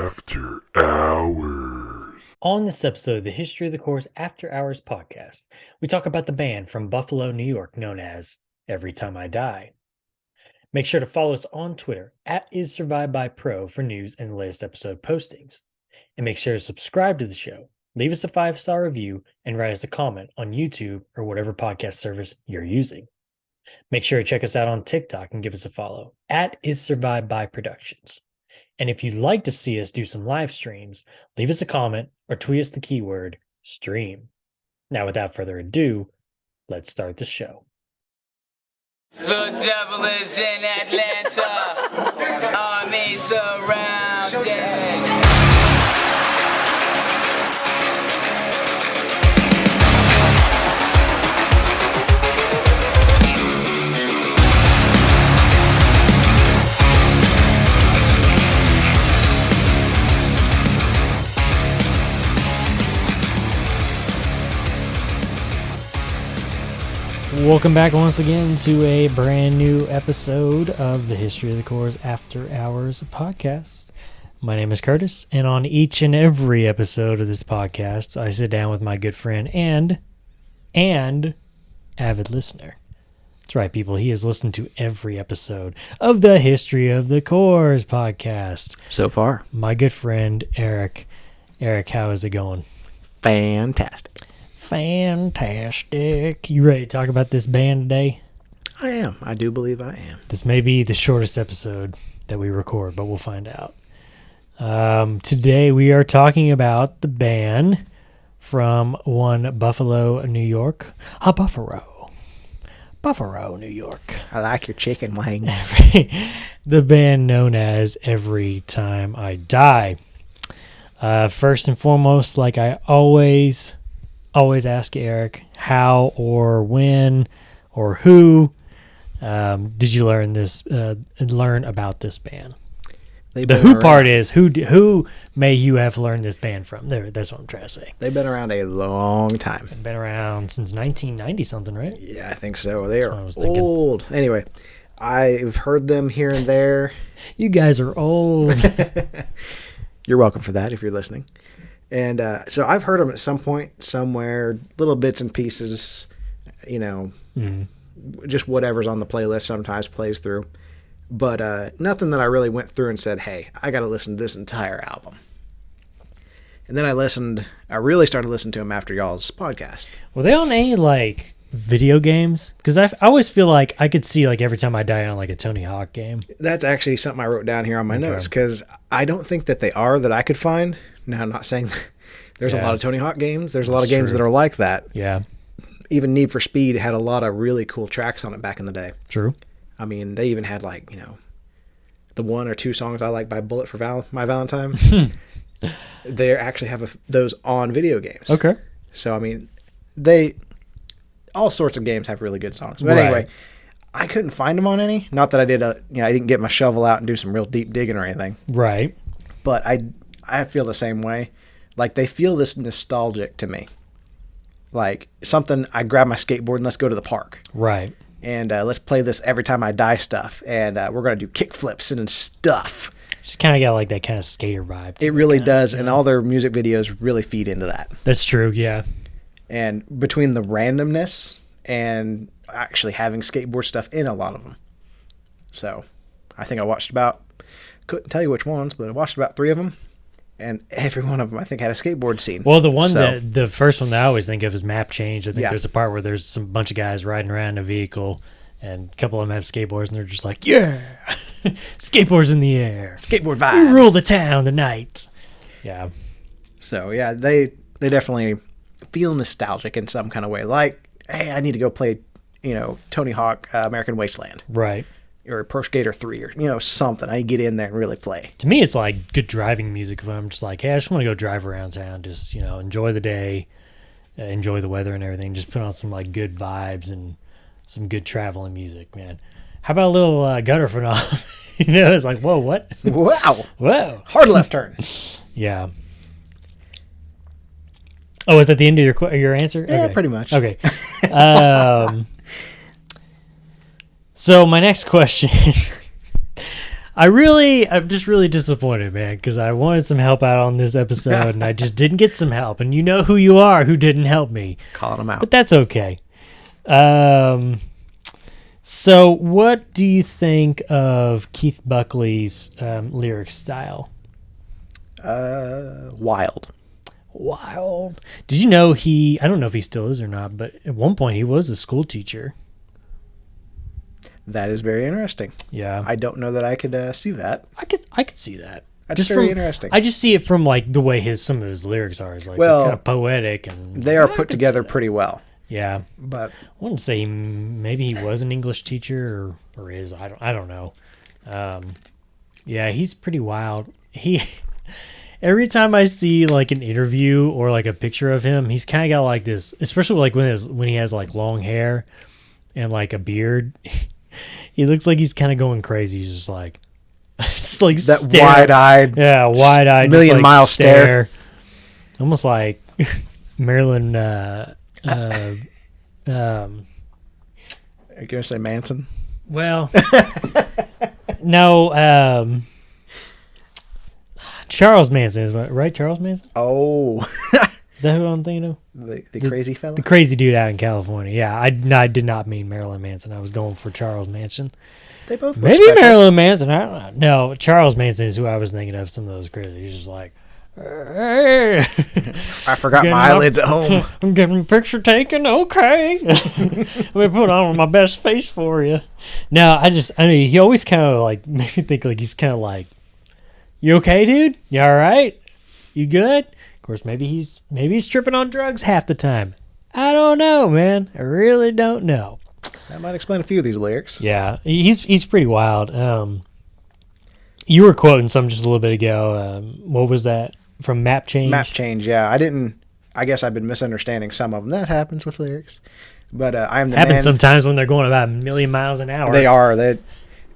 After Hours. On this episode of the History of the Course After Hours podcast, we talk about the band from Buffalo, New York, known as Every Time I Die. Make sure to follow us on Twitter at IsSurvivedByPro for news and the latest episode postings. And make sure to subscribe to the show, leave us a 5-star review, and write us a comment on YouTube or whatever podcast service you're using. Make sure to check us out on TikTok and give us a follow at IsSurvivedByProductions. And if you'd like to see us do some live streams, leave us a comment or tweet us the keyword stream. Now, without further ado, let's start the show. The devil is in Atlanta, army surrounded. Welcome back once again to a brand new episode of the History of the Course After Hours podcast. My name is Curtis, and on each and every episode of this podcast, I sit down with my good friend and avid listener. That's right, people. He has listened to every episode of the History of the Course podcast. So far. My good friend, Erik. Erik, how is it going? Fantastic. Fantastic. You ready to talk about this band today? I am. I do believe I am. This may be the shortest episode that we record, but we'll find out. Today we are talking about the band from Buffalo, New York. Buffalo, New York. I like your chicken wings. The band known as Every Time I Die. First and foremost, like I always ask Erik, how or when or who did you learn about this band? The who part is who may you have learned this band from? That's what I'm trying to say. They've been around a long time. They've been around since 1990 something, right? Yeah, I think so. They are old. Anyway, I've heard them here and there. You guys are old. You're welcome for that if you're listening. And so I've heard them at some point, somewhere, little bits and pieces, just whatever's on the playlist sometimes plays through. But nothing that I really went through and said, hey, I got to listen to this entire album. And then I really started listening to them after y'all's podcast. Were they on any, video games? Because I always feel like I could see, Every Time I Die on, a Tony Hawk game. That's actually something I wrote down here on my notes, because I don't think that they are that I could find. Now, I'm not saying there's a lot of Tony Hawk games. There's a lot of games that are like that. Yeah. Even Need for Speed had a lot of really cool tracks on it back in the day. True. I mean, they even had, the one or two songs I like by Bullet for My Valentine. They actually have those on video games. Okay. So, I mean, all sorts of games have really good songs. But anyway, I couldn't find them on any. Not that I did I didn't get my shovel out and do some real deep digging or anything. Right. But I feel the same way. They feel this nostalgic to me. Something, I grab my skateboard and let's go to the park. Right. And let's play this Every Time I Die stuff. And we're going to do kickflips and stuff. Just kind of got that kind of skater vibe. It really does. And all their music videos really feed into that. That's true, yeah. And between the randomness and actually having skateboard stuff in a lot of them. So I think I watched couldn't tell you which ones, but I watched about 3 of them. And every one of them, I think, had a skateboard scene. Well, the first one that I always think of is Map Change. I think there's a part where there's some bunch of guys riding around in a vehicle, and a couple of them have skateboards, and they're just like, yeah, skateboards in the air. Skateboard vibes. We rule the town tonight. Yeah. So, yeah, they definitely feel nostalgic in some kind of way. Hey, I need to go play, Tony Hawk American Wasteland. Right. Or Pro Skater 3 or, something. I get in there and really play. To me, it's good driving music. If I'm just hey, I just want to go drive around town. Just, enjoy the day, enjoy the weather and everything. Just put on some, good vibes and some good traveling music, man. How about a little gutter for now? It's whoa, what? Wow. Whoa. Hard left turn. Yeah. Oh, is that the end of your answer? Yeah, okay. Pretty much. Okay. So my next question, I'm just really disappointed, man, because I wanted some help out on this episode, and I just didn't get some help. And you know who you are who didn't help me. Calling them out. But that's okay. So what do you think of Keith Buckley's lyric style? Wild. Wild. Did you know I don't know if he still is or not, but at one point he was a school teacher. That is very interesting. Yeah. I don't know that I could see that. I could see that. That's very interesting. I just see it from like the way some of his lyrics are. It's like Well, kind of poetic, and They are I put could together see that. pretty well. Yeah. But I wouldn't say maybe he was an English teacher or is. I don't know. Yeah, he's pretty wild. Every time I see like an interview or like a picture of him, he's kind of got like this, especially like when he has like long hair and like a beard. He looks like he's kind of going crazy. He's just like that stare. wide-eyed, wide-eyed, million-mile stare. Almost like Marilyn. Are you gonna say Manson? Well, no. Charles Manson is right. Charles Manson. Oh, Is that who I'm thinking of? the crazy fella. The crazy dude out in California. Yeah, I did not mean Marilyn Manson. I was going for Charles Manson. They both look Maybe special. Marilyn Manson. I don't know. No, Charles Manson is who I was thinking of. Some of those crazy. He's just like, hey, I forgot Getting my up. eyelids at home. I'm getting a picture taken. Okay, let me put on my best face for you. No, I mean, he always kind of like made me think like he's kind of like, you okay, dude? You all right? You good? Of course, maybe he's tripping on drugs half the time. I don't know, man. I really don't know. That might explain a few of these lyrics. Yeah, he's pretty wild. You were quoting some just a little bit ago. What was that from Map Change? Map change, yeah. I guess I've been misunderstanding some of them. That happens with lyrics. But I am the Happens man. sometimes when they're going about a million miles an hour. They are.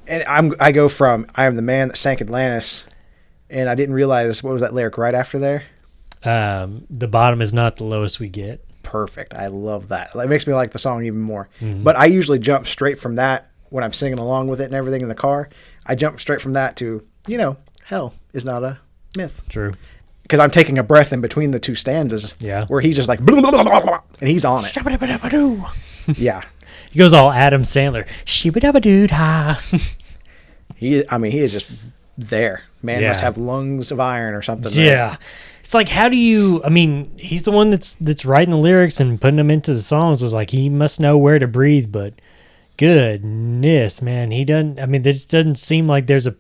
And I go from I am the man that sank Atlantis, and I didn't realize, what was that lyric right after there? The bottom is not the lowest we get. Perfect. I love that. It makes me like the song even more. Mm-hmm. But I usually jump straight from that when I'm singing along with it and everything in the car. I jump straight from that to, hell is not a myth. True. Because I'm taking a breath in between the two stanzas. Yeah. Where he's just like, blah, blah, blah, blah, blah, and he's on it. Yeah. He goes all Adam Sandler. Shibba-dabba-doo-da. He is just there. Man Yeah. must have lungs of iron or something. Yeah. It's like, how do you, I mean, he's the one that's writing the lyrics and putting them into the songs. It was like, he must know where to breathe, but goodness, man, he doesn't, I mean, this doesn't seem like there's a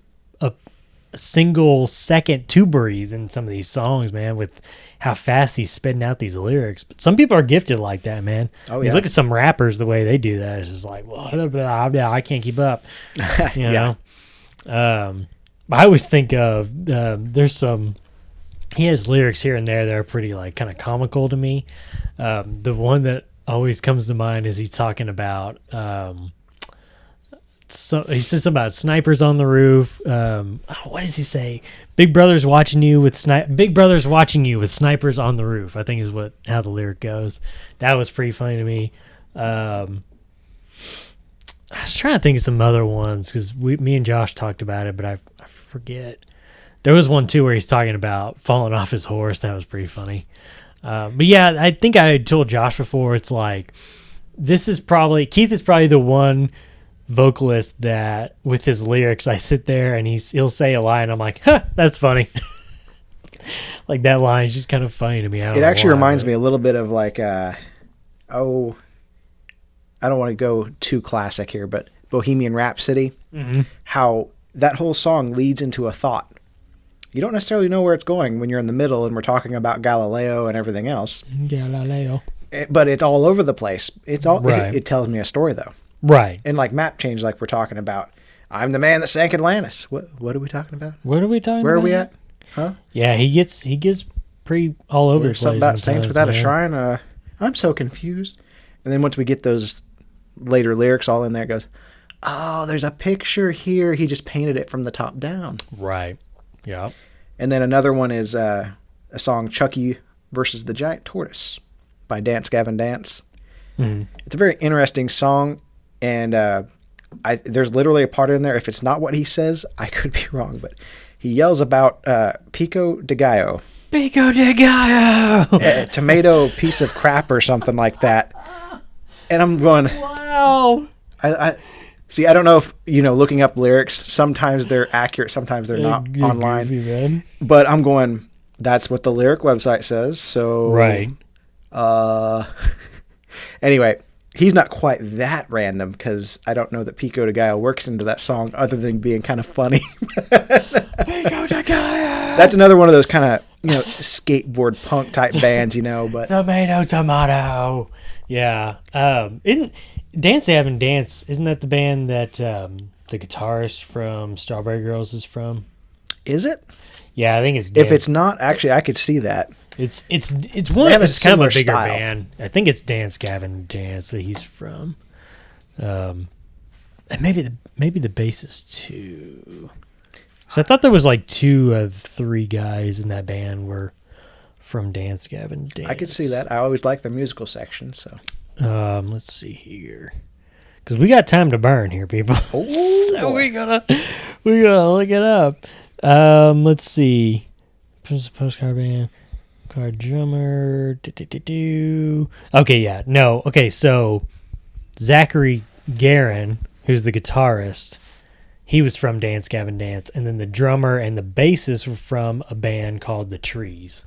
single second to breathe in some of these songs, man, with how fast he's spitting out these lyrics. But some people are gifted like that, man. Oh, You yeah. look at some rappers, the way they do that, it's just like, well, I can't keep up, you know? But I always think of, he has lyrics here and there that are pretty like kind of comical to me. The one that always comes to mind is he's talking about, so he says something about snipers on the roof. What does he say? Big brother's watching you with snipers on the roof, I think is how the lyric goes. That was pretty funny to me. I was trying to think of some other ones because me and Josh talked about it, but I forget. There was one too where he's talking about falling off his horse. That was pretty funny. But yeah, I think I had told Josh before, it's like, Keith is probably the one vocalist that with his lyrics, I sit there and he'll say a line. I'm like, huh, that's funny. Like that line is just kind of funny to me. It actually reminds me a little bit of like, I don't want to go too classic here, but Bohemian Rhapsody, how that whole song leads into a thought. You don't necessarily know where it's going when you're in the middle and we're talking about Galileo and everything else. Galileo. But it's all over the place. It's all Right. it tells me a story though. Right. And like map change, like we're talking about. I'm the man that sank Atlantis. What are we talking about? What are we talking about? Where are we at? Huh? Yeah, he gets pretty all over the place. Something about saints sometimes, without a man. shrine. I'm so confused. And then once we get those later lyrics all in there, it goes, oh, there's a picture here. He just painted it from the top down. Right. Yeah. And then another one is a song, Chucky versus the Giant Tortoise by Dance Gavin Dance. Mhm. It's a very interesting song. And there's literally a part in there. If it's not what he says, I could be wrong, but he yells about pico de gallo. Pico de gallo! A tomato piece of crap or something like that. And I'm going, Wow! I see, I don't know if, looking up lyrics, sometimes they're accurate, sometimes they're not online. Goofy, man. But I'm going, that's what the lyric website says. So, Right. Anyway, he's not quite that random because I don't know that Pico de Gallo works into that song other than being kind of funny. Pico de gallo! That's another one of those kind of, skateboard punk type bands, but Tomato. Yeah. Isn't Dance Gavin Dance, isn't that the band that the guitarist from Strawberry Girls is from? is it? Yeah, I think it's If it's not, actually, I could see that. It's one They of have a it's kind of a similar bigger style. band. I think it's Dance Gavin Dance that he's from. And maybe the bassist too. So I thought there was like 2 of 3 guys in that band were from Dance Gavin Dance. I could see that. I always like the musical section, so. Let's see here, because we got time to burn here, people. Oh, So boy. we gotta look it up. Let's see. Postcard band, card drummer. Okay, yeah, no. Okay, so Zachary Guerin, who's the guitarist, he was from Dance Gavin Dance, and then the drummer and the bassist were from a band called The Trees.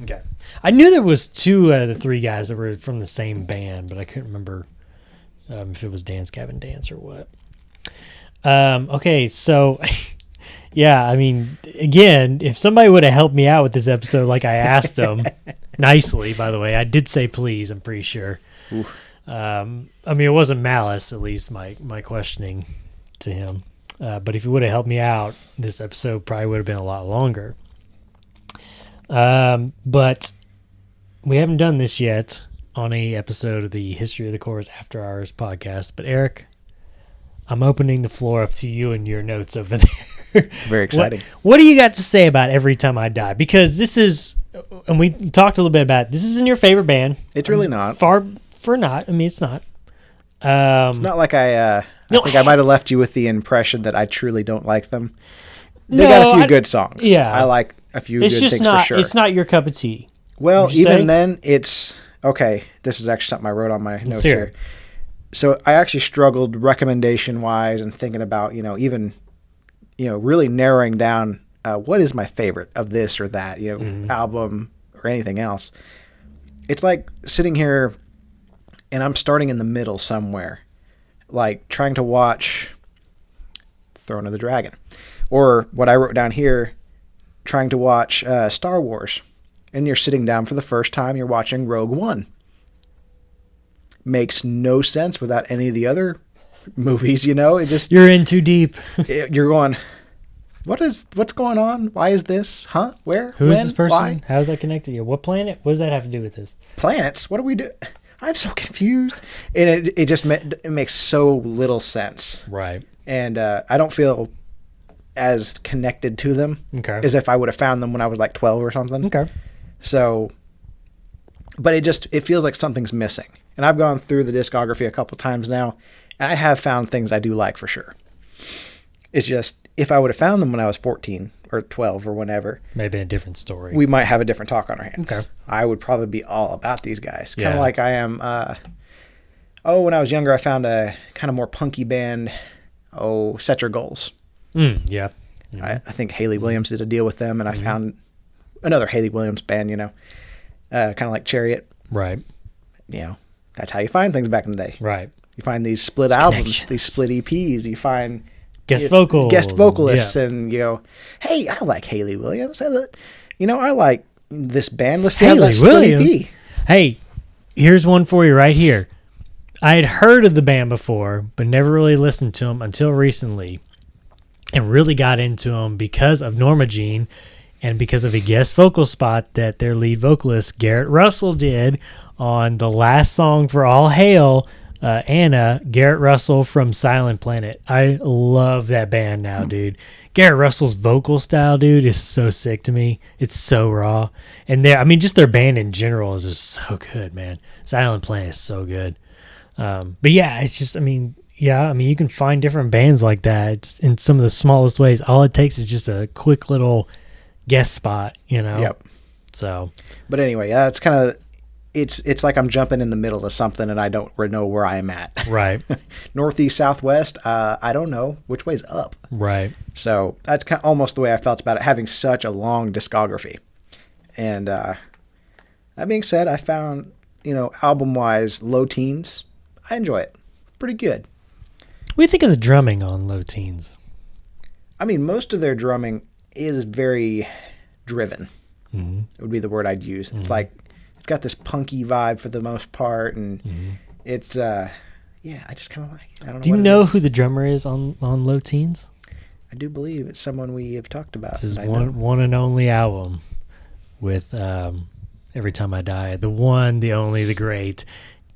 Okay, I knew there was 2 out of the 3 guys that were from the same band, but I couldn't remember if it was Dance Gavin Dance or what. Okay, so yeah, I mean, again, if somebody would have helped me out with this episode, like I asked them nicely, by the way, I did say please. I'm pretty sure. I mean, it wasn't malice, at least my questioning to him. But if he would have helped me out, this episode probably would have been a lot longer. But we haven't done this yet on a episode of the History of the Chorus After Hours podcast. But Eric, I'm opening the floor up to you and your notes over there. It's very exciting. What do you got to say about Every Time I Die? Because this is, and we talked a little bit about it, this isn't your favorite band. It's really not. Far for not. I mean, it's not. It's not like I think I might have left you with the impression that I truly don't like them. They got a few good songs. Yeah. I like a few It's good just things not. for sure. It's not your cup of tea. Well, would you even say? then, it's okay. This is actually something I wrote on my notes hear here. So I actually struggled recommendation wise and thinking about, even, really narrowing down what is my favorite of this or that, album or anything else. It's like sitting here and I'm starting in the middle somewhere, like trying to watch Throne of the Dragon, or what I wrote down here, trying to watch Star Wars. And you're sitting down for the first time, you're watching Rogue One. Makes no sense without any of the other movies, it just, You're in too deep. you're going, what's going on? Why is this? Huh? Where? Who when? is this person? Why? How is that connected to you? What planet? What does that have to do with this? Planets? What do we do? I'm so confused. And it just it makes so little sense. Right. And I don't feel as connected to them Okay. as if I would have found them when I was like 12 or something. Okay. So, but it feels like something's missing. And I've gone through the discography a couple times now, and I have found things I do like for sure. It's just, if I would have found them when I was 14 or 12 or whenever, Maybe a different story. we might have a different talk on our hands. Okay. I would probably be all about these guys. Kind Yeah. of like I am, when I was younger, I found a kind of more punky band, Set Your Goals. Yeah. I think Haley Williams did a deal with them, and I found another Haley Williams band, kind of like Chariot. Right. That's how you find things back in the day. Right. You find these split albums, connections. these split EPs. You find Guest vocals. guest vocalists, Yeah. and you go, "Hey, I like Haley Williams. I like this band. Let's see how Haley that split Williams? EP." Hey, here's one for you right here. I had heard of the band before, but never really listened to them until recently, and really got into them because of Norma Jean and because of a guest vocal spot that their lead vocalist Garrett Russell did on the last song for All Hail, Anna. Garrett Russell from Silent Planet. I love that band now, dude. Garrett Russell's vocal style, dude, is so sick to me. It's so raw. And just their band in general is just so good, man. Silent Planet is so good. But yeah, it's just, yeah, I mean, you can find different bands like that. It's in some of the smallest ways. All it takes is just a quick little guest spot, you know? Yep. So, But anyway, it's kind of it's like I'm jumping in the middle of something and I don't know where I am at. right, Northeast, southwest, I don't know which way's up. right. So that's kind of almost the way I felt about it, having such a long discography. And that being said, I found, album-wise, Low Teens, I enjoy it. Pretty good. What do you think of the drumming on Low Teens? I mean, most of their drumming is very driven. Mm-hmm. Would be the word I'd use. It's like it's got this punky vibe for the most part, and it's I just kind of like it. I don't know. Do you know who the drummer is on Low Teens? I do believe it's someone we have talked about. This is one and only album with Every Time I Die. The one, the only, the great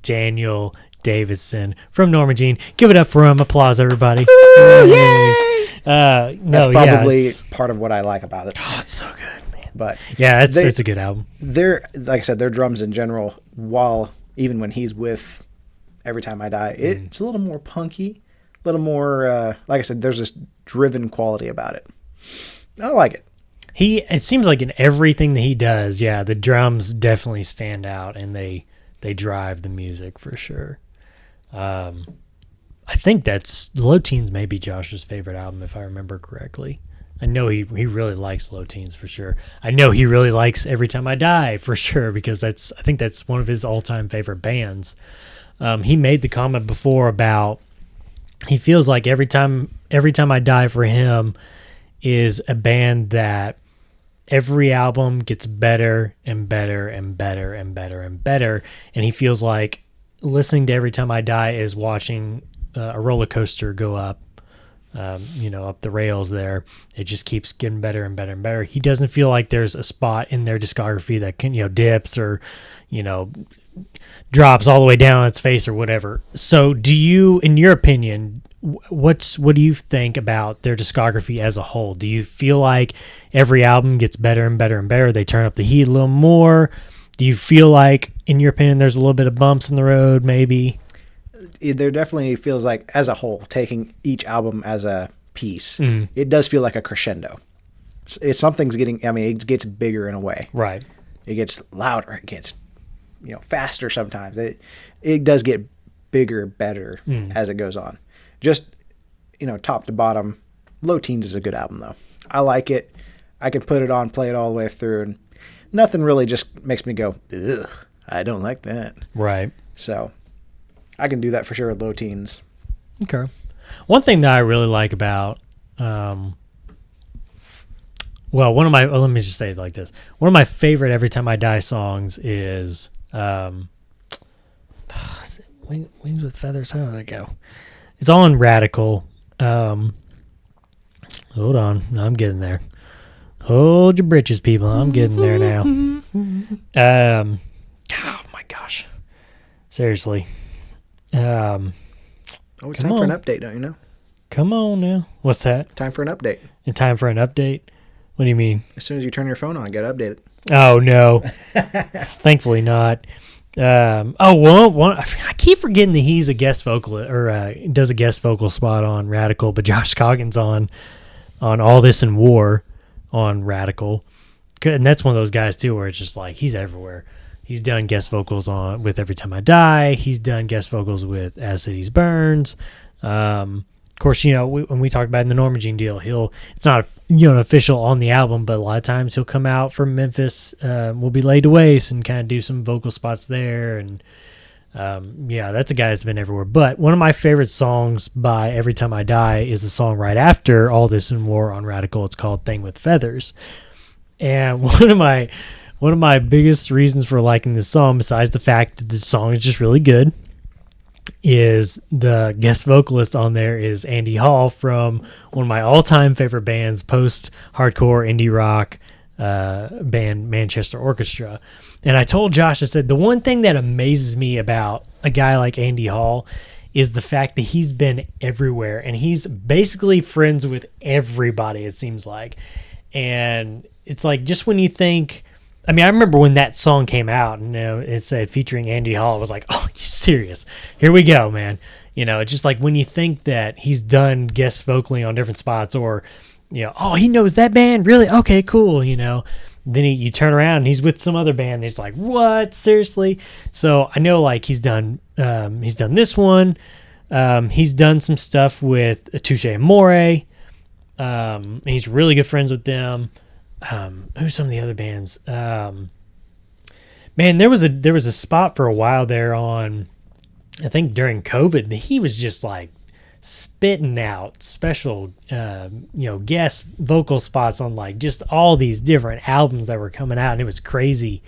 Daniel Davidson from Norma Jean. Give it up for him. Applause, everybody. Yay! No, That's probably part of what I like about it. Oh, it's so good, man. But yeah, it's a good album. They're, like I said, their drums in general, while even when he's with Every Time I Die, it's a little more punky, a little more, like I said, there's this driven quality about it. I like it. It seems like in everything that he does, the drums definitely stand out and they drive the music for sure. I think that's Low Teens may be Josh's favorite album if I remember correctly. I know he really likes Low Teens for sure. I know he really likes Every Time I Die for sure because I think that's one of his all-time favorite bands. He made the comment before about he feels like Every Time I Die for him is a band that every album gets better and better and better and better and better, and he feels like listening to Every Time I Die is watching a roller coaster go up, up the rails there. It just keeps getting better and better and better. He doesn't feel like there's a spot in their discography that can, dips or, drops all the way down on its face or whatever. So do you, in your opinion, what do you think about their discography as a whole? Do you feel like every album gets better and better and better? They turn up the heat a little more? Do you feel like, in your opinion, there's a little bit of bumps in the road maybe? There definitely feels like, as a whole, taking each album as a piece, it does feel like a crescendo. Something's getting, it gets bigger in a way. Right. It gets louder. It gets, faster sometimes. It does get bigger, better as it goes on. Just, top to bottom, Low Teens is a good album, though. I like it. I can put it on, play it all the way through, and nothing really just makes me go, ugh, I don't like that. Right. So I can do that for sure with Low Teens. Okay. One thing that I really like about, let me just say it like this. One of my favorite Every Time I Die songs is, Wings with Feathers. How did it go? It's on Radical. Hold on. I'm getting there. Hold your britches, people. I'm getting there now. Oh my gosh. Seriously. It's time for an update, don't you know? Come on now. What's that? Time for an update. In time for an update? What do you mean? As soon as you turn your phone on, I got to update it. Oh, no. Thankfully not. I keep forgetting that he's a guest vocalist or does a guest vocal spot on Radical, but Josh Coggins on All This and War on Radical. And that's one of those guys too where it's just like he's everywhere. He's done guest vocals with Every Time I Die. He's done guest vocals with As Cities Burns. Of course, when we talked about in the Norma Jean deal, it's not an official on the album, but a lot of times he'll come out from Memphis. We'll be laid to waste and kind of do some vocal spots there. And that's a guy that's been everywhere. But one of my favorite songs by Every Time I Die is the song right after All This and War on Radical. It's called Thing with Feathers. And one of my biggest reasons for liking this song, besides the fact that the song is just really good, is the guest vocalist on there is Andy Hall from one of my all-time favorite bands, post-hardcore indie rock band Manchester Orchestra. And I told Josh, I said, the one thing that amazes me about a guy like Andy Hall is the fact that he's been everywhere and he's basically friends with everybody, it seems like. And it's like, just when you think, I remember when that song came out and it said featuring Andy Hall, I was like, oh, you serious? Here we go, man. It's just like when you think that he's done guest vocaling on different spots, or oh, he knows that band, really? Okay, cool. Then you turn around and he's with some other band. And he's like, what? Seriously? So I know like he's done this one. He's done some stuff with Touche Amore. He's really good friends with them. Who's some of the other bands? Man, there was a spot for a while there on, I think during COVID, that he was just like spitting out special, guest vocal spots on like just all these different albums that were coming out, and it was crazy.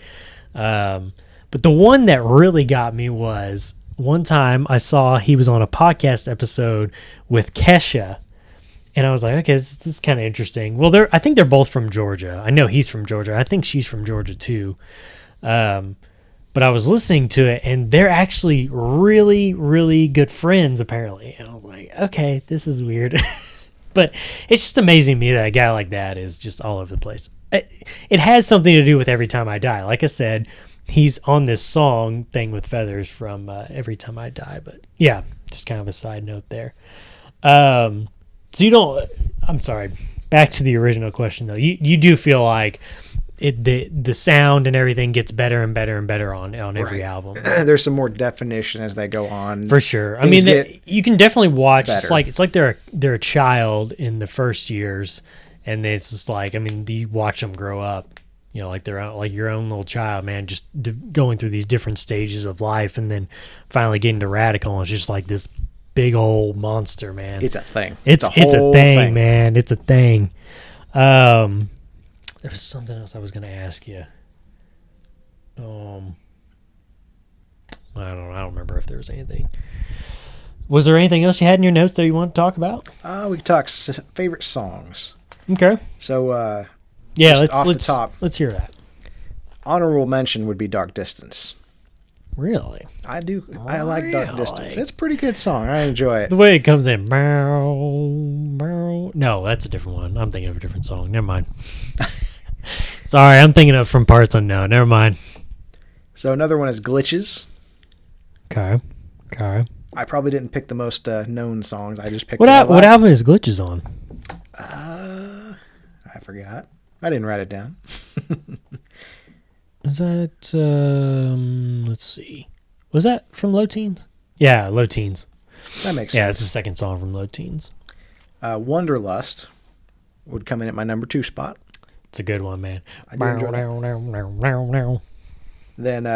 But the one that really got me was one time I saw he was on a podcast episode with Kesha. And I was like, okay, this is kind of interesting. Well, I think they're both from Georgia. I know he's from Georgia. I think she's from Georgia too. But I was listening to it, and they're actually really, really good friends, apparently. And I was like, okay, this is weird. But it's just amazing to me that a guy like that is just all over the place. It has something to do with Every Time I Die. Like I said, he's on this song thing with Feathers from Every Time I Die. But yeah, just kind of a side note there. So you don't, I'm sorry, back to the original question though. You do feel like the sound and everything gets better and better and better on every album. There's some more definition as they go on. For sure. I mean, you can definitely watch, it's like they're a child in the first years, and it's just like, I mean, you watch them grow up, like they're like your own little child, man, just going through these different stages of life, and then finally getting to Radical, and it's just like this big old monster, man. It's a thing. It's a thing, man. It's a thing. There was something else I was going to ask you. I don't remember if there was anything. Was there anything else you had in your notes that you want to talk about? We could talk favorite songs. Okay. So, yeah, let's hear that. Honorable mention would be Dark Distance. Really? I do. I like Dark Distance. It's a pretty good song. I enjoy it. The way it comes in. No, that's a different one. I'm thinking of a different song. Never mind. Sorry, I'm thinking of From Parts Unknown. Never mind. So another one is Glitches. Okay. I probably didn't pick the most known songs. I just picked what album is Glitches on? I forgot. I didn't write it down. Is that, let's see. Was that from Low Teens? Yeah, Low Teens. That makes sense. Yeah, it's the second song from Low Teens. Wanderlust would come in at my number 2 spot. It's a good one, man. I do enjoy that. Then,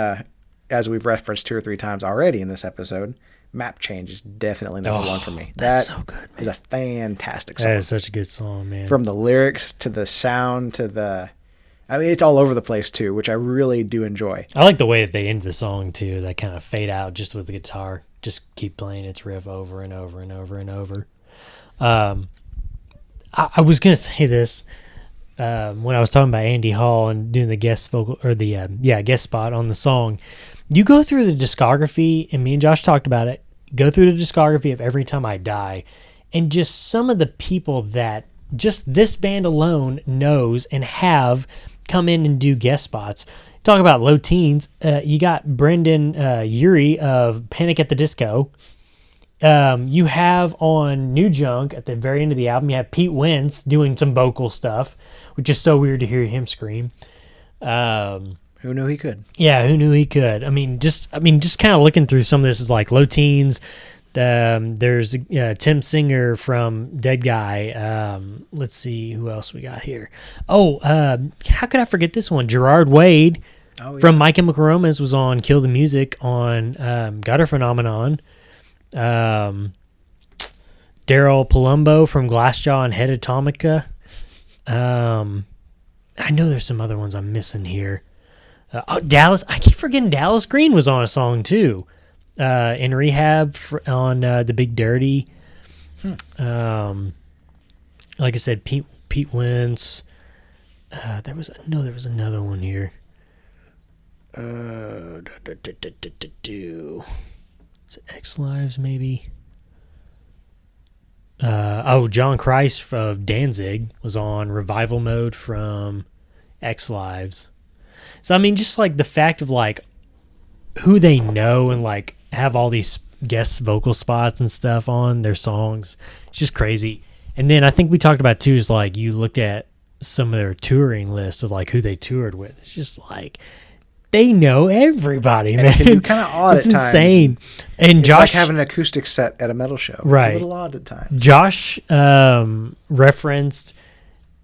as we've referenced 2 or 3 times already in this episode, Map Change is definitely number 1 for me. That's so good, man. Is a fantastic song. That is such a good song, man. From the lyrics to the sound to the... I mean, it's all over the place, too, which I really do enjoy. I like the way that they end the song, too. That kind of fade out just with the guitar. Just keep playing its riff over and over and over and over. I was going to say this when I was talking about Andy Hall and doing the guest vocal, or the guest spot on the song. You go through the discography, and me and Josh talked about it, go through the discography of Every Time I Die, and just some of the people that just this band alone knows and have come in and do guest spots. Talk about Low Teens. You got Brendan Urie of Panic at the Disco. You have on New Junk at the very end of the album, you have Pete Wentz doing some vocal stuff, which is so weird to hear him scream. Who knew he could? Yeah, who knew he could? I mean, just kind of looking through some of this is like Low Teens. There's Tim Singer from Dead Guy. Let's see who else we got here. How could I forget this one? Gerard Wade from My Chemical Romance was on Kill the Music on Gutter Phenomenon. Daryl Palumbo from Glassjaw and Head Atomica. I know there's some other ones I'm missing here. Dallas. I keep forgetting Dallas Green was on a song too. In Rehab on The Big Dirty. Like I said, Pete Wentz. There was another one here. Is it X Lives maybe? John Christ of Danzig was on Revival Mode from X Lives. So I mean, just like the fact of like who they know and like have all these guest vocal spots and stuff on their songs. It's just crazy. And then I think we talked about too is like you look at some of their touring lists of like who they toured with. It's just like they know everybody, And man. it can be kind of odd It's at times. insane. And It's Josh like having an acoustic set at a metal show. Right. It's a little odd at times. Josh referenced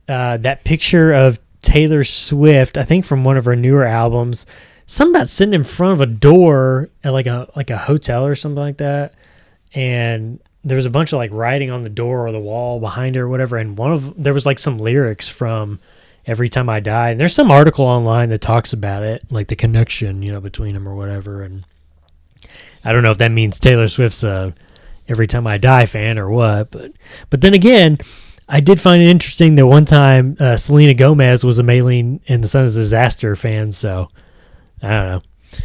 that picture of Taylor Swift, I think from one of her newer albums. Something about sitting in front of a door at like a hotel or something like that, and there was a bunch of like writing on the door or the wall behind her or whatever. And there was like some lyrics from "Every Time I Die," and there's some article online that talks about it, like the connection, between them or whatever. And I don't know if that means Taylor Swift's a "Every Time I Die" fan or what, but then again, I did find it interesting that one time Selena Gomez was a Maylene and the Son of Disaster fan, so I don't know.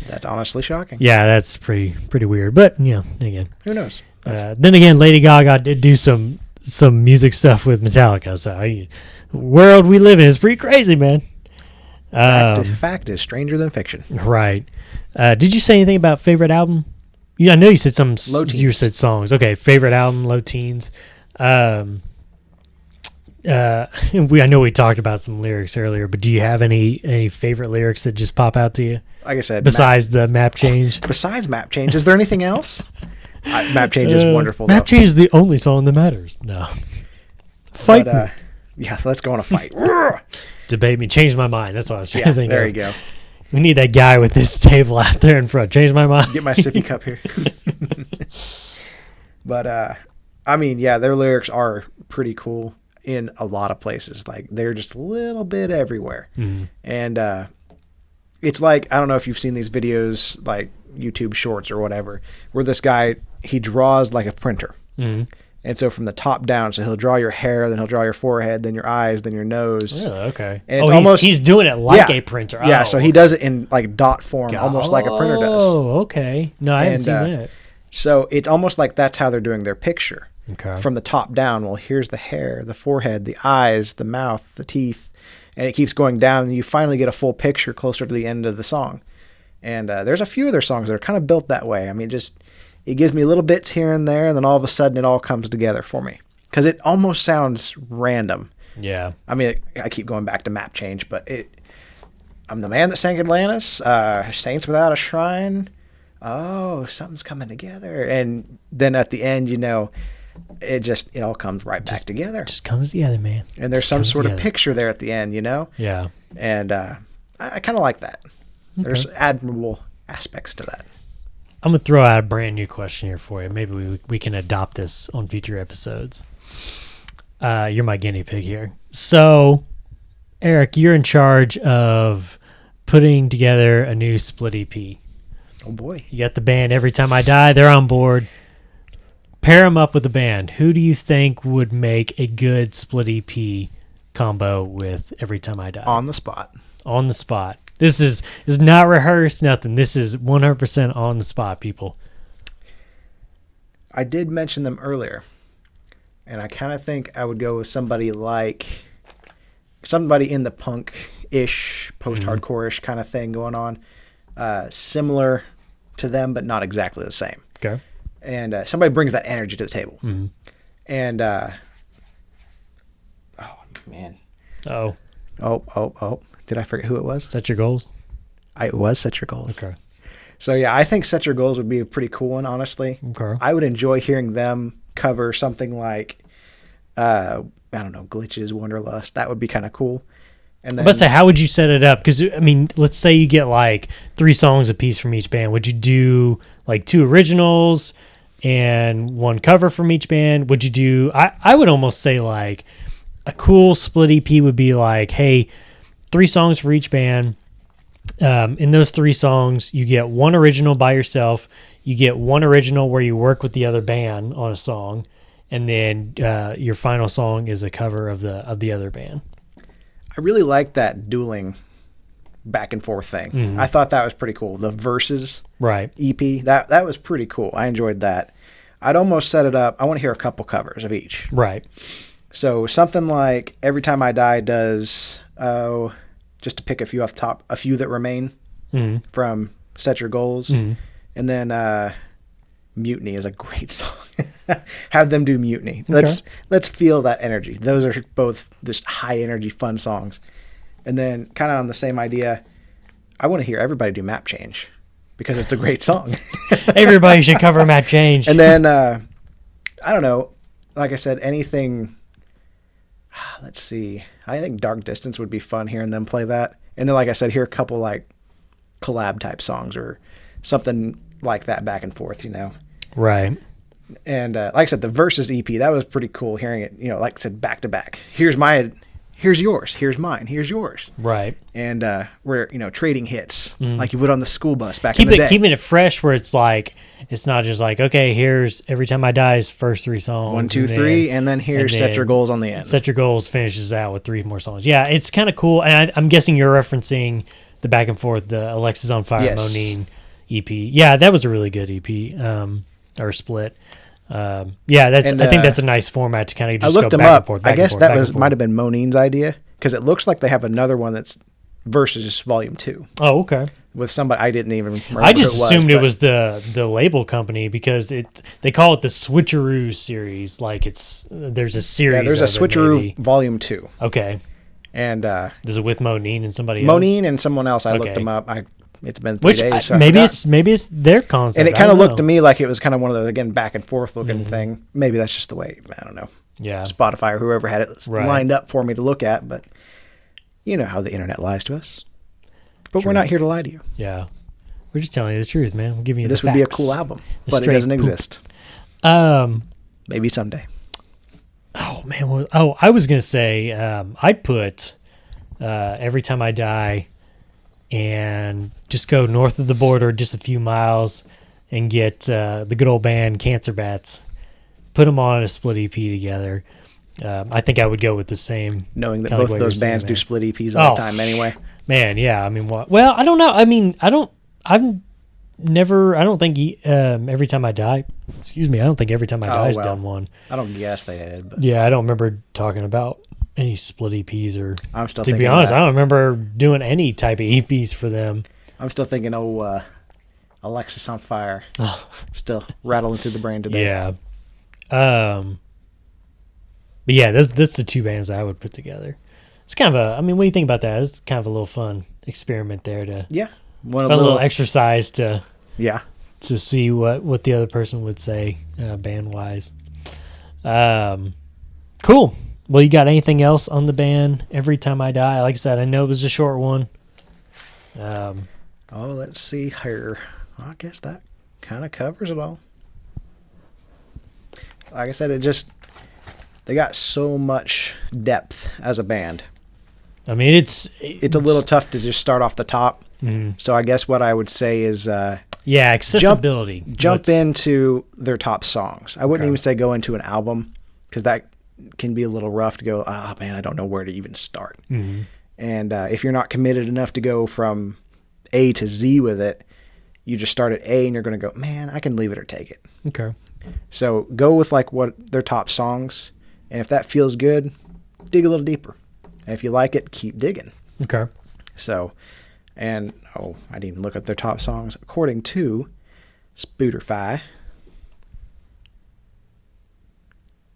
That's honestly shocking. Yeah, that's pretty weird. But again, Who knows? then again, Lady Gaga did do some music stuff with Metallica. So the world we live in is pretty crazy, man. Fact is stranger than fiction. Right. Did you say anything about favorite album? Yeah, I know you said some. Low Teens. You said songs. Okay, favorite album, Low Teens. I know we talked about some lyrics earlier, but do you have any favorite lyrics that just pop out to you? Like I said, Besides the map change. Besides map change, is there anything else? Map change is wonderful. Map though. change is the only song that matters. No. Fight But, me. yeah, let's go on a fight. Debate me. Change my mind. That's what I was trying to think there of. you go. We need that guy with this table out there in front. Change my mind. Get my sippy cup here. But I mean, yeah, their lyrics are pretty cool in a lot of places. Like they're just a little bit everywhere. And it's like, I don't know if you've seen these videos, like YouTube shorts or whatever, where this guy, he draws like a printer. And so from the top down, so he'll draw your hair, then he'll draw your forehead, then your eyes, then your nose. Really? Okay. And it's he's doing it like Yeah. a printer. Yeah, Oh, so he does it in like dot form, almost like a printer does. Oh, okay. No, I hadn't And, seen that. So it's almost like that's how they're doing their picture. Okay. From the top down, well, here's the hair, the forehead, the eyes, the mouth, the teeth, and it keeps going down, and you finally get a full picture closer to the end of the song. And there's a few of their songs that are kind of built that way. I mean, it gives me little bits here and there, and then all of a sudden it all comes together for me. Because it almost sounds random. Yeah. I mean, I keep going back to map change, but I'm the man that sank Atlantis, Saints Without a Shrine. Oh, something's coming together. And then at the end, it all comes right back together. Just comes together, man. And there's Just some comes sort of together. picture there at the end, Yeah. And I kind of like that. There's admirable aspects to that. I'm going to throw out a brand new question here for you. Maybe we can adopt this on future episodes. You're my guinea pig here. So, Eric, you're in charge of putting together a new split EP. Oh, boy. You got the band Every Time I Die. They're on board. Pair them up with the band. Who do you think would make a good split EP combo with Every Time I Die? On the spot. On the spot. This is not rehearsed, nothing. This is 100% on the spot, people. I did mention them earlier, and I kind of think I would go with somebody in the punk-ish, post-hardcore-ish kind of thing going on. Similar to them, but not exactly the same. Okay. And somebody brings that energy to the table. And, oh, man. Oh. Oh. Did I forget who it was? Set your goals? It was Set Your Goals. Okay. So, yeah, I think Set Your Goals would be a pretty cool one, honestly. Okay. I would enjoy hearing them cover something like, I don't know, Glitches, Wanderlust. That would be kind of cool. And then, But say, how would you set it up? Because, I mean, let's say you get like 3 songs a piece from each band. Would you do like 2 originals and 1 cover from each band? Would you do, I would almost say like a cool split EP would be like, hey, 3 songs for each band. In those 3 songs, you get 1 original by yourself. You get 1 original where you work with the other band on a song, and then your final song is a cover of the other band. I really like that dueling back and forth thing. I thought that was pretty cool. The Versus Right. EP, that was pretty cool. I enjoyed that. I'd almost set it up. I want to hear a couple covers of each. Right. So something like Every Time I Die does, just to pick a few off the top, a few that remain from Set Your Goals. And then Mutiny is a great song. Have them do Mutiny. Let's feel that energy. Those are both just high energy, fun songs. And then kind of on the same idea, I want to hear everybody do Map Change because it's a great song. Everybody should cover Map Change. And then, I don't know, like I said, anything, let's see. I think Dark Distance would be fun hearing them play that. And then, like I said, hear a couple like collab type songs or something like that back and forth, you know? Right. And like I said, the Versus EP, that was pretty cool hearing it, you know, like I said, back to back. Here's yours, here's mine, here's yours. Right. And we're, you know, trading hits like you would on the school bus back in the day. Keeping it fresh where it's like, it's not just like, okay, here's Every Time I Die's first 3 songs. 1, 2, 3, and then here's Set Your Goals on the end. Set Your Goals finishes out with 3 more songs. Yeah, it's kind of cool. And I'm guessing you're referencing the back and forth, the Alexis on Fire, Yes. Monine EP. Yeah, that was a really good EP or split. I think that's a nice format to kind of just I looked go them back up. and forth. I guess that might have been Monine's idea because it looks like they have another one that's Versus Volume 2 Oh, okay. with somebody I didn't even remember. I just who assumed it but- was the label company because they call it the Switcheroo series. Like there's a series. Yeah, there's a of it, Switcheroo maybe. Volume 2. Okay. And Is it with Monine and somebody else? Monine and someone else. I looked Okay. them up. It's been 3 days. So I maybe forgot. it's their concept. And it I kind of don't looked to know. me like it was kind of one of those, again, back and forth looking thing. Maybe that's just the way, I don't know, Yeah. Spotify or whoever had it Right. lined up for me to look at. But you know how the internet lies to us. But we're not here to lie to you. Yeah. We're just telling you the truth, man. We're giving you This the would be a facts. cool album, The but it straight doesn't poop. exist. Um. Maybe someday. Oh man. I was gonna say I'd put Every Time I Die and just go north of the border just a few miles and get the good old band Cancer Bats. Put them on a split EP together. I think I would go with the same. Knowing that kinda both like of what those you're saying bands do there. split EPs all Oh, the time anyway. Man, yeah. I mean, what? Well, I don't know. I mean, I don't think Every Time I Die. Excuse me. I don't think Every Time I Die has done one. I don't guess they did, but Yeah, I don't remember talking about any split EPs or. I'm still To thinking be honest, that. I don't remember doing any type of EPs for them. I'm still thinking, Alexis on Fire. Still rattling through the brain today. Yeah. But yeah, that's the 2 bands I would put together. It's kind of what do you think about that? It's kind of a little fun experiment there to Yeah. a little exercise to Yeah. see what the other person would say band wise. Cool. Well, you got anything else on the band Every Time I Die? Like I said, I know it was a short one. Let's see here. I guess that kind of covers it all. Like I said, they got so much depth as a band. I mean, it's It's a little tough to just start off the top. So I guess what I would say is accessibility. jump into their top songs. I wouldn't Okay. even say go into an album because that can be a little rough to go, oh man, I don't know where to even start. Mm-hmm. And if you're not committed enough to go from A to Z with it, you just start at A and you're going to go, man, I can leave it or take it. Okay. So go with like what their top songs. And if that feels good, dig a little deeper. And if you like it, keep digging. Okay. So, I didn't even look at their top songs. According to Spotify,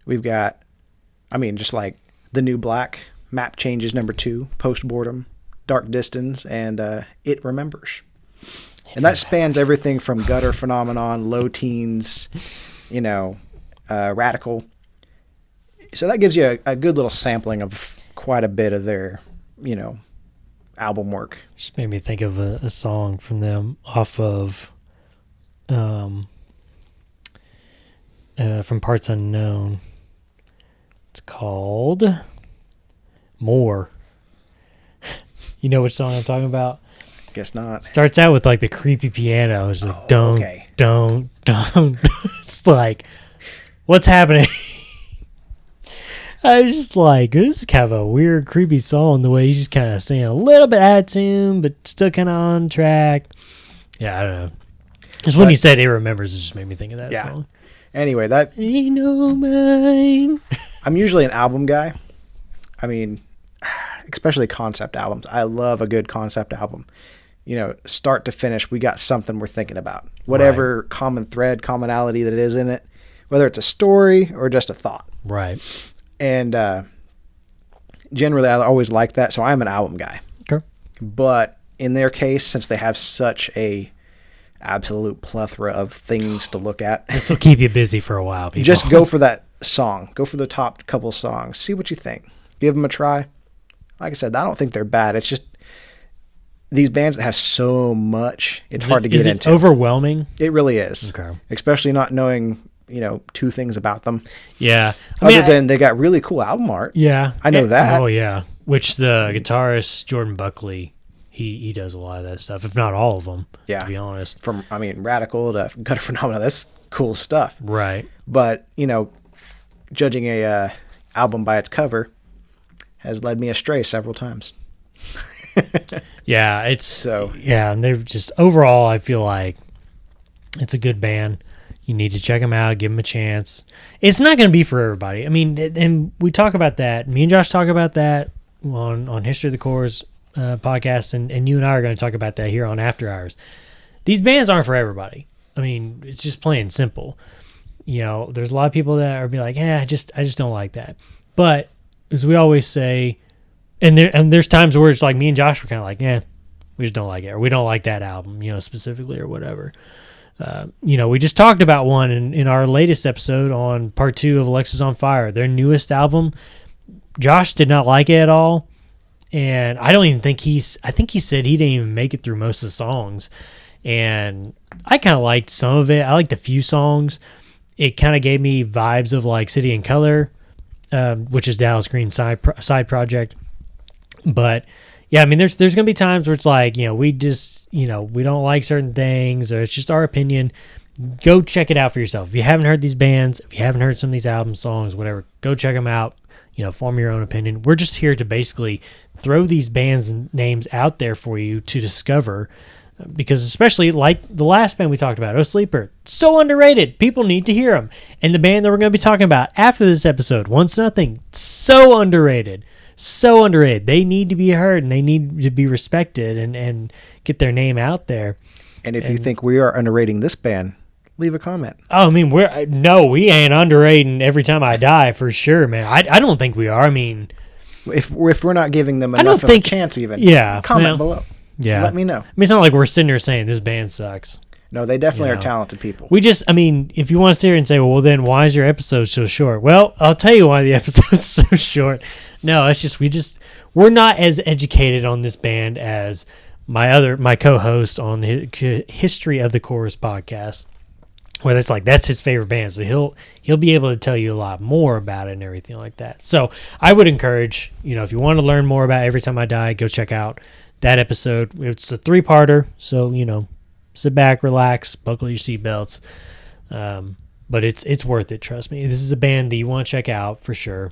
we've got, just like The New Black, Map Changes #2, Postmortem, Dark Distance, and It Remembers. And that spans everything from Gutter Phenomenon, Low Teens, Radical. So that gives you a good little sampling of quite a bit of their, album work. Just made me think of a song from them off of from Parts Unknown. It's called More. You know which song I'm talking about? Guess not. Starts out with like the creepy piano. It's like don't. It's like, what's happening? I was just like, this is kind of a weird, creepy song. The way he's just kind of singing a little bit out of tune, but still kind of on track. Yeah, I don't know. Just when he said "It Remembers," it just made me think of that song. Anyway, that Ain't no mine. I'm usually an album guy. Especially concept albums. I love a good concept album. start to finish, we got something we're thinking about. Whatever common thread, commonality that is in it, whether it's a story or just a thought. Right. And generally, I always like that. So I'm an album guy. Okay. But in their case, since they have such a absolute plethora of things to look at, This will keep you busy for a while, people. just go for that song. Go for the top couple songs. See what you think. Give them a try. Like I said, I don't think they're bad. It's just these bands that have so much, it's hard to get into. Is it overwhelming? It really is. Okay. Especially not knowing, two things about them. Yeah. Other than they got really cool album art. Yeah. I know that. Oh, yeah. Which the guitarist, Jordan Buckley, he does a lot of that stuff, if not all of them, to be honest. From, Radical to Gutter Phenomena, that's cool stuff. Right. But, judging a album by its cover has led me astray several times. Yeah, and they're just, overall, I feel like it's a good band. You need to check them out, give them a chance. It's not going to be for everybody. I mean, and we talk about that. Me and Josh talk about that on History of the Cores podcast, and you and I are going to talk about that here on After Hours. These bands aren't for everybody. I mean, it's just plain simple. There's a lot of people that are be like, I just don't like that. But as we always say, and there's times where it's like me and Josh were kind of like, we just don't like it, or we don't like that album, specifically or whatever. We just talked about one in our latest episode on part 2 of Alexis on Fire, their newest album. Josh did not like it at all. And I don't even think I think he said he didn't even make it through most of the songs. And I kind of liked some of it. I liked a few songs. It kind of gave me vibes of like City and Color, which is Dallas Green's side project. But yeah, I mean, there's going to be times where it's like, we just, we don't like certain things, or it's just our opinion. Go check it out for yourself. If you haven't heard these bands, if you haven't heard some of these album songs, whatever, go check them out. Form your own opinion. We're just here to basically throw these bands' names out there for you to discover, because especially like the last band we talked about, Oh Sleeper, so underrated. People need to hear them. And the band that we're going to be talking about after this episode, Once Nothing, so underrated. So underrated. They need to be heard, and they need to be respected and get their name out there. And if you think we are underrating this band, leave a comment. Oh, I mean, we ain't underrating Every Time I Die for sure, man. I don't think we are. I mean, if we're not giving them enough of a chance, even comment below. Yeah, let me know. I mean, it's not like we're sitting there saying this band sucks. No, they definitely are talented people. We just, I mean, if you want to sit here and say, well, then why is your episode so short? Well, I'll tell you why the episode's so short. No, it's just we're not as educated on this band as my co-host on the History of the Chorus podcast, where it's like that's his favorite band, so he'll be able to tell you a lot more about it and everything like that. So I would encourage, if you want to learn more about Every Time I Die, go check out that episode. It's a 3-parter, so sit back, relax, buckle your seatbelts. But it's worth it, trust me. This is a band that you want to check out for sure.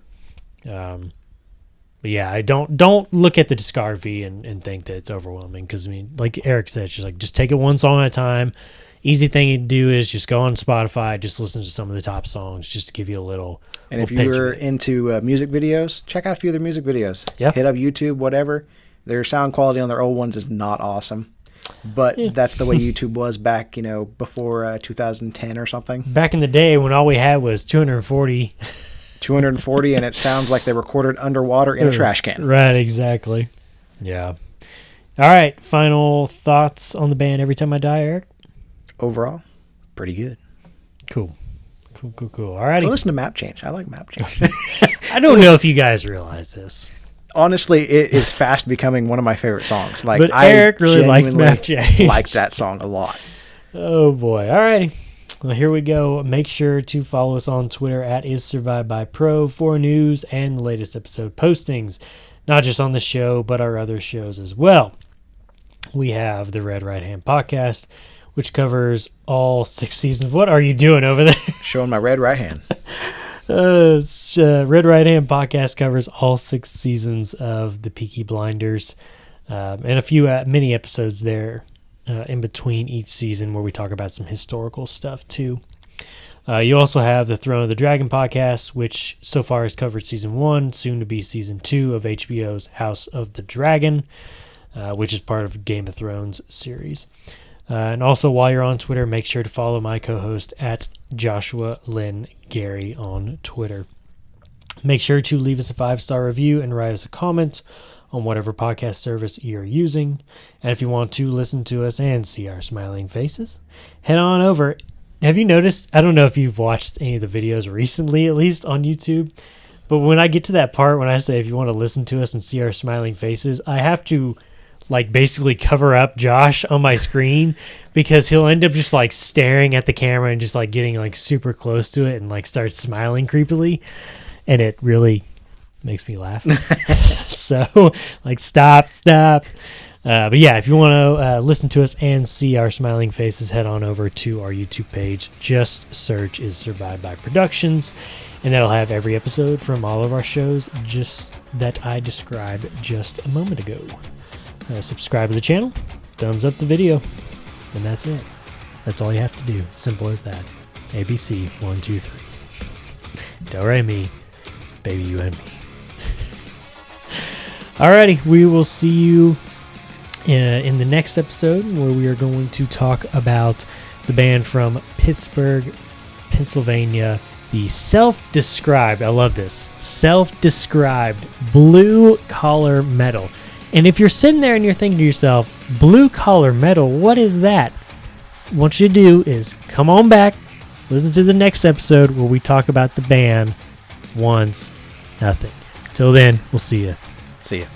But yeah, I don't look at the discography and think that it's overwhelming, because I mean, like Erik said, just take it one song at a time. Easy thing to do is just go on Spotify, just listen to some of the top songs, just to give you a little. And if you're into music videos, check out a few of their music videos. Yeah. Hit up YouTube, whatever. Their sound quality on their old ones is not awesome, but that's the way YouTube was back, before 2010 or something. Back in the day when all we had was 240. 240, and it sounds like they recorded underwater in a trash can. Right, exactly. Yeah. All right, final thoughts on the band Every Time I Die, Erik? Overall, pretty good. Cool. All righty. Listen to Map Change. I like Map Change. I don't know if you guys realize this. Honestly, it is fast becoming one of my favorite songs. Like, but Erik really likes Map Change. Like that song a lot. Oh, boy. All righty. Well, here we go. Make sure to follow us on Twitter at IsSurvivedByPro for news and the latest episode postings, not just on the show, but our other shows as well. We have the Red Right Hand podcast, which covers all 6 seasons. What are you doing over there? Showing my red right hand. Red Right Hand podcast covers all 6 seasons of the Peaky Blinders, and a few mini episodes there in between each season where we talk about some historical stuff too. You also have the Throne of the Dragon podcast, which so far has covered season 1, soon to be season 2 of HBO's House of the Dragon. which is part of Game of Thrones series. And also, while you're on Twitter, make sure to follow my co-host at Joshua Lynn Gary on Twitter. Make sure to leave us a 5-star review and write us a comment on whatever podcast service you're using. And if you want to listen to us and see our smiling faces, head on over. Have you noticed, I don't know if you've watched any of the videos recently, at least on YouTube, but when I get to that part when I say if you want to listen to us and see our smiling faces, I have to like basically cover up Josh on my screen because he'll end up just like staring at the camera and just like getting like super close to it and like start smiling creepily, and it really makes me laugh. So like stop. But yeah, if you want to listen to us and see our smiling faces, head on over to our YouTube page. Just search Is Survived by Productions, and that'll have every episode from all of our shows just that I described just a moment ago. Subscribe to the channel, thumbs up the video, and that's it. That's all you have to do. Simple as that. ABC 1, 2, 3. Do re mi, baby you and me. Alrighty, we will see you in the next episode where we are going to talk about the band from Pittsburgh, Pennsylvania, the self-described, I love this, self-described blue collar metal. And if you're sitting there and you're thinking to yourself, blue collar metal, what is that? What you do is come on back, listen to the next episode where we talk about the band Once Nothing. Till then, we'll see you. See ya.